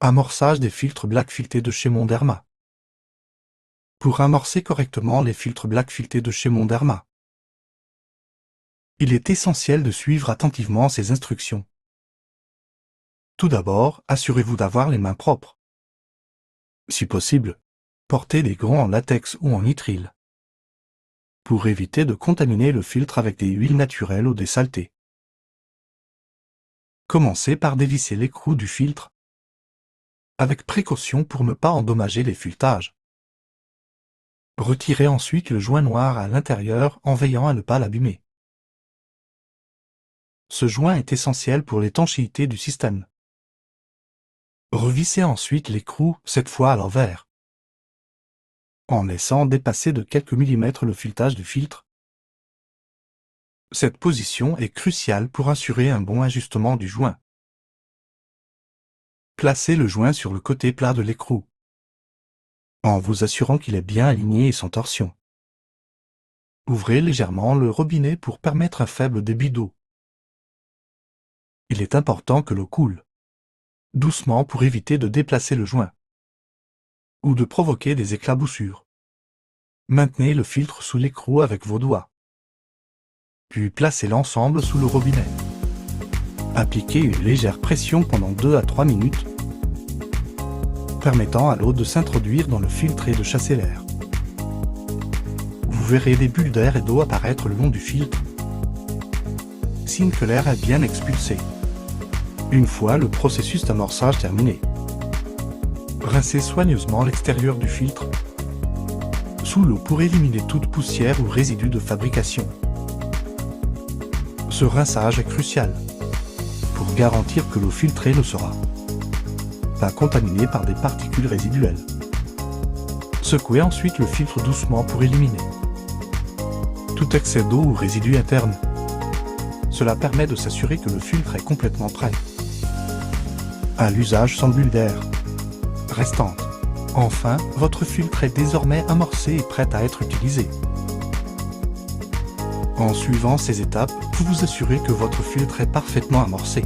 Amorçage des filtres Black Filter de chez Monderma. Pour amorcer correctement les filtres Black Filter de chez Monderma, il est essentiel de suivre attentivement ces instructions. Tout d'abord, assurez-vous d'avoir les mains propres. Si possible, portez des gants en latex ou en nitrile, pour éviter de contaminer le filtre avec des huiles naturelles ou des saletés. Commencez par dévisser l'écrou du filtre, avec précaution pour ne pas endommager les fuitages. Retirez ensuite le joint noir à l'intérieur en veillant à ne pas l'abîmer. Ce joint est essentiel pour l'étanchéité du système. Revissez ensuite l'écrou, cette fois à l'envers, en laissant dépasser de quelques millimètres le filetage du filtre. Cette position est cruciale pour assurer un bon ajustement du joint. Placez le joint sur le côté plat de l'écrou, en vous assurant qu'il est bien aligné et sans torsion. Ouvrez légèrement le robinet pour permettre un faible débit d'eau. Il est important que l'eau coule doucement pour éviter de déplacer le joint ou de provoquer des éclaboussures. Maintenez le filtre sous l'écrou avec vos doigts, puis placez l'ensemble sous le robinet. Appliquez une légère pression pendant 2 à 3 minutes, permettant à l'eau de s'introduire dans le filtre et de chasser l'air. Vous verrez des bulles d'air et d'eau apparaître le long du filtre, signe que l'air est bien expulsé. Une fois le processus d'amorçage terminé, rincez soigneusement l'extérieur du filtre sous l'eau pour éliminer toute poussière ou résidu de fabrication. Ce rinçage est crucial pour garantir que l'eau filtrée ne sera pas contaminée par des particules résiduelles. Secouez ensuite le filtre doucement pour éliminer tout excès d'eau ou résidu interne. Cela permet de s'assurer que le filtre est complètement prêt à l'usage sans bulle d'air restante. Enfin, votre filtre est désormais amorcé et prêt à être utilisé. En suivant ces étapes, vous vous assurez que votre filtre est parfaitement amorcé.